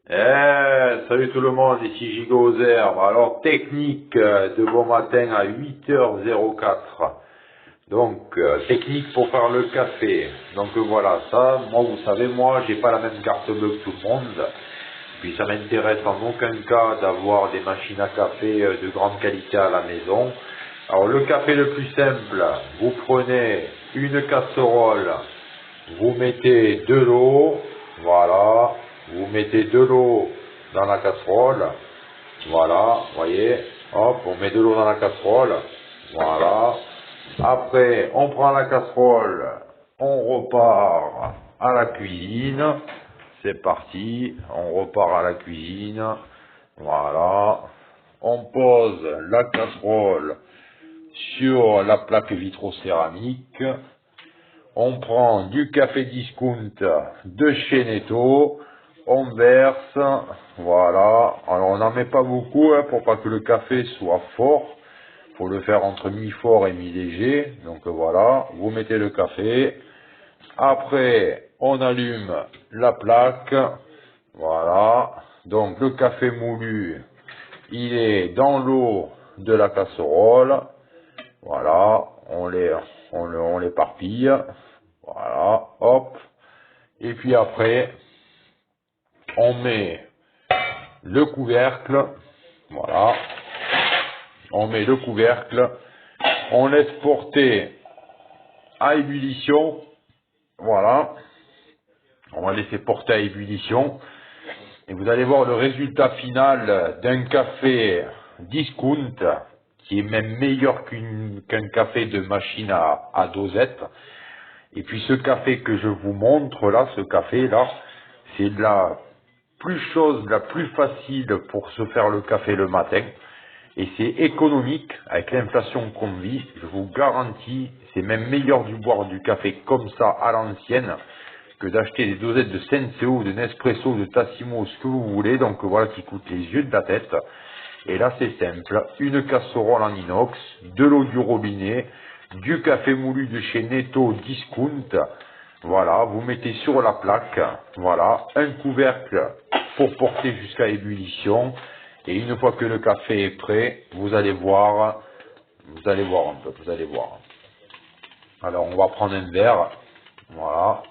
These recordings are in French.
Salut tout le monde, ici Gigo aux herbes. Alors, technique de bon matin à 8h04. Donc, technique pour faire le café. Donc voilà, ça, moi vous savez, moi j'ai pas la même carte bleue que tout le monde. Puis ça m'intéresse en aucun cas d'avoir des machines à café de grande qualité à la maison. Alors le café le plus simple, vous prenez une casserole, vous mettez de l'eau, voilà, vous mettez de l'eau dans la casserole, voilà, voyez, hop, on met de l'eau dans la casserole, voilà. Après, on prend la casserole, on repart à la cuisine, c'est parti, on repart à la cuisine, voilà. On pose la casserole sur la plaque vitrocéramique. On prend du café discount de chez Netto, on verse, voilà. Alors on n'en met pas beaucoup pour pas que le café soit fort. Faut le faire entre mi-fort et mi-léger. Donc voilà, vous mettez le café. Après, on allume la plaque. Voilà. Donc le café moulu, il est dans l'eau de la casserole. Voilà, on l'éparpille. Voilà, hop. Et puis après, on met le couvercle. Voilà. On met le couvercle. On laisse porter à ébullition. Voilà. On va laisser porter à ébullition. Et vous allez voir le résultat final d'un café discount, qui est même meilleur qu'un café de machine à dosette. Et puis ce café que je vous montre là, ce café là, c'est la plus facile pour se faire le café le matin. Et c'est économique, avec l'inflation qu'on vit, je vous garantis, c'est même meilleur de boire du café comme ça à l'ancienne que d'acheter des dosettes de Senseo, de Nespresso, de Tassimo, ce que vous voulez, donc voilà, qui coûtent les yeux de la tête. Et là c'est simple, une casserole en inox, de l'eau du robinet, du café moulu de chez Netto Discount, voilà, vous mettez sur la plaque, voilà, un couvercle pour porter jusqu'à ébullition, et une fois que le café est prêt, vous allez voir un peu, vous allez voir. Alors on va prendre un verre, voilà.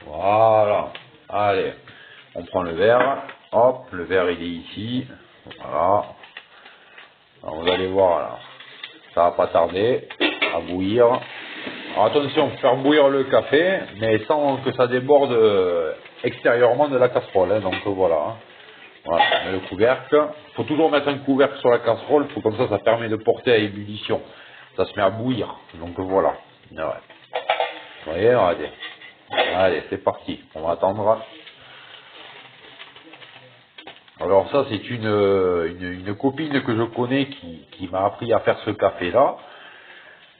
Voilà. Allez, on prend le verre. Hop, le verre il est ici. Voilà. Alors, vous allez voir là. Ça va pas tarder à bouillir. Alors, attention, faire bouillir le café, mais sans que ça déborde extérieurement de la casserole. Donc voilà. Voilà, on met le couvercle. Il faut toujours mettre un couvercle sur la casserole, comme ça permet de porter à ébullition. Ça se met à bouillir. Donc voilà. Ouais. Vous voyez, regardez. Allez, c'est parti. On va attendre. Alors ça, c'est une copine que je connais qui m'a appris à faire ce café-là.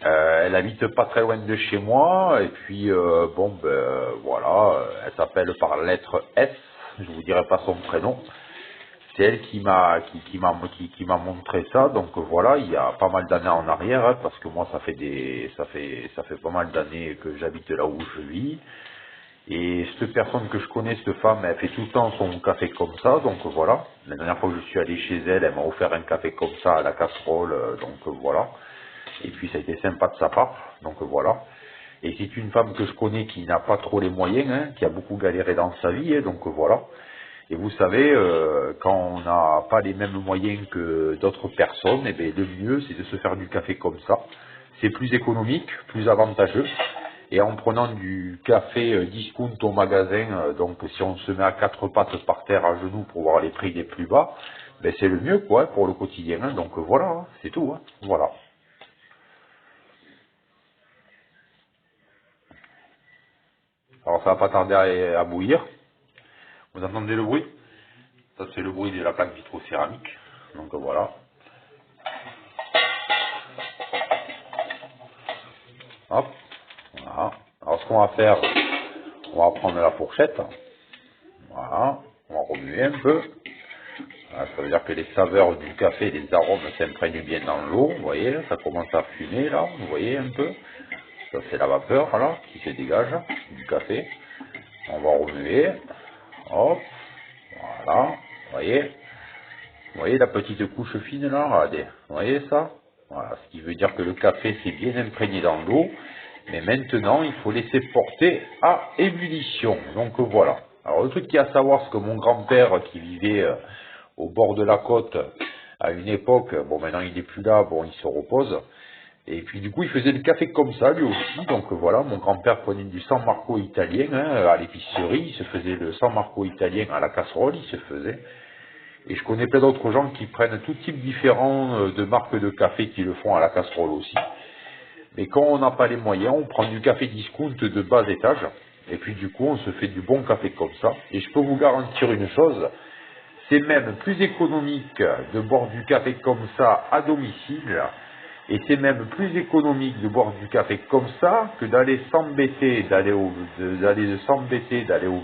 Elle habite pas très loin de chez moi. Et puis, bon, ben voilà, elle s'appelle par la lettre S. Je vous dirai pas son prénom. C'est elle qui m'a montré ça. Donc voilà, il y a pas mal d'années en arrière, parce que moi, ça fait pas mal d'années que j'habite là où je vis. Et cette personne que je connais, cette femme, elle fait tout le temps son café comme ça, donc voilà. La dernière fois que je suis allé chez elle, elle m'a offert un café comme ça à la casserole, donc voilà. Et puis ça a été sympa de sa part, donc voilà. Et c'est une femme que je connais qui n'a pas trop les moyens, qui a beaucoup galéré dans sa vie, donc voilà. Et vous savez, quand on n'a pas les mêmes moyens que d'autres personnes, eh bien, le mieux c'est de se faire du café comme ça. C'est plus économique, plus avantageux. Et en prenant du café discount au magasin, donc si on se met à quatre pattes par terre à genoux pour voir les prix les plus bas, ben c'est le mieux quoi pour le quotidien. Donc voilà, c'est tout. Voilà. Alors ça va pas tarder à bouillir. Vous entendez le bruit? Ça c'est le bruit de la plaque vitrocéramique. Donc voilà. Hop. Voilà. Alors ce qu'on va faire, on va prendre la fourchette. Voilà. On va remuer un peu. Voilà, ça veut dire que les saveurs du café, les arômes s'imprègnent bien dans l'eau. Vous voyez, là, ça commence à fumer là, vous voyez un peu. Ça c'est la vapeur là qui se dégage du café. On va remuer. Hop, voilà, vous voyez la petite couche fine là, regardez, vous voyez ça? Voilà, ce qui veut dire que le café s'est bien imprégné dans l'eau, mais maintenant il faut laisser porter à ébullition. Donc voilà. Alors le truc qu'il y a à savoir, c'est que mon grand-père qui vivait au bord de la côte à une époque, bon maintenant il n'est plus là, bon il se repose, et puis du coup il faisait le café comme ça lui aussi. Donc voilà, mon grand-père prenait du San Marco italien hein, à l'épicerie, il se faisait le San Marco italien à la casserole, il se faisait. Et je connais plein d'autres gens qui prennent tout type différent de marques de café qui le font à la casserole aussi. Mais quand on n'a pas les moyens, on prend du café discount de bas étage. Et puis du coup, on se fait du bon café comme ça. Et je peux vous garantir une chose, c'est même plus économique de boire du café comme ça à domicile. Et c'est même plus économique de boire du café comme ça que d'aller s'embêter, d'aller au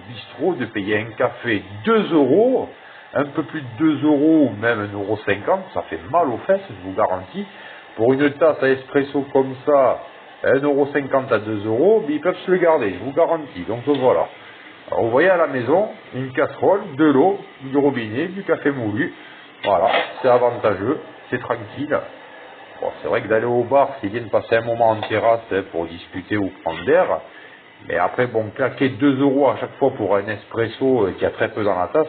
bistrot, de payer un café 2 euros, un peu plus de 2 euros ou même 1,50 €, ça fait mal aux fesses, je vous garantis. Pour une tasse à espresso comme ça, 1,50 € à 2 euros, mais ils peuvent se le garder, je vous garantis. Donc voilà. Alors vous voyez à la maison, une casserole, de l'eau, du robinet, du café moulu. Voilà, c'est avantageux, c'est tranquille. Bon, c'est vrai que d'aller au bar, c'est bien de passer un moment en terrasse hein, pour discuter ou prendre l'air. Mais après, bon, claquer 2 euros à chaque fois pour un espresso qui a très peu dans la tasse,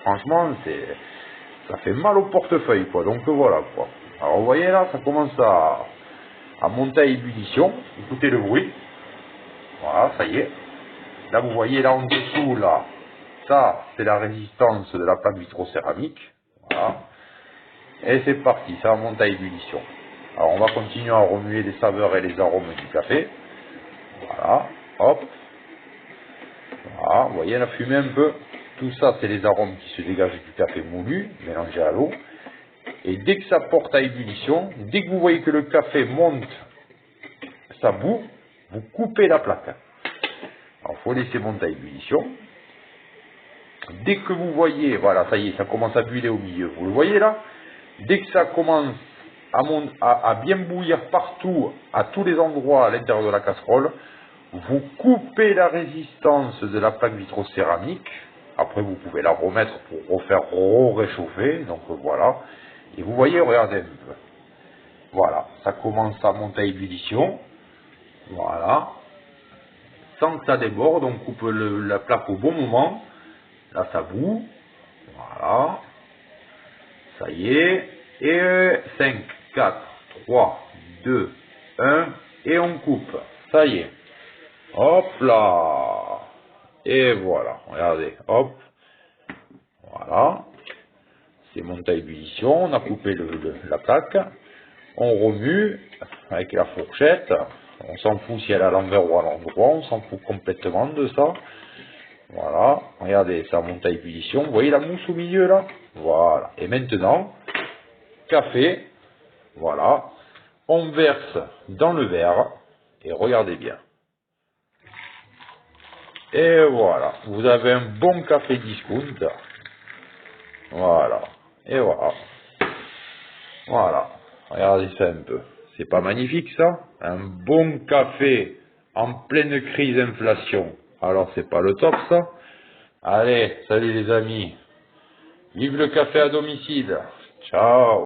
franchement, ça fait mal au portefeuille, quoi. Donc voilà, quoi. Alors vous voyez là, ça commence à monter à ébullition. Écoutez le bruit. Voilà, ça y est. Là, vous voyez là en dessous, là, ça, c'est la résistance de la plaque vitrocéramique. Voilà. Et c'est parti, ça monte à ébullition. Alors on va continuer à remuer les saveurs et les arômes du café. Voilà, hop. Voilà, vous voyez la fumée un peu. Tout ça, c'est les arômes qui se dégagent du café moulu, mélangé à l'eau. Et dès que ça porte à ébullition, dès que vous voyez que le café monte, ça bout, vous coupez la plaque. Alors il faut laisser monter à ébullition. Dès que vous voyez, voilà, ça y est, ça commence à buller au milieu. Vous le voyez là? Dès que ça commence à bien bouillir partout, à tous les endroits à l'intérieur de la casserole, vous coupez la résistance de la plaque vitrocéramique. Après, vous pouvez la remettre pour refaire réchauffer. Donc voilà. Et vous voyez, regardez un peu. Voilà, ça commence à monter à ébullition. Voilà. Sans que ça déborde, on coupe la plaque au bon moment. Là, ça bout. Voilà. Ça y est. Et 5, 4, 3, 2, 1. Et on coupe. Ça y est. Hop là. Et voilà. Regardez. Hop. Voilà. C'est monté à ébullition. On a coupé la plaque. On remue avec la fourchette. On s'en fout si elle est à l'envers ou à l'endroit. On s'en fout complètement de ça. Voilà. Regardez, ça monte à ébullition. Vous voyez la mousse au milieu là? Voilà. Et maintenant, café. Voilà. On verse dans le verre. Et regardez bien. Et voilà. Vous avez un bon café discount. Voilà. Et voilà. Voilà. Regardez ça un peu. C'est pas magnifique ça? Un bon café en pleine crise d'inflation. Alors c'est pas le top ça? Allez, salut les amis. Vive le café à domicile. Ciao.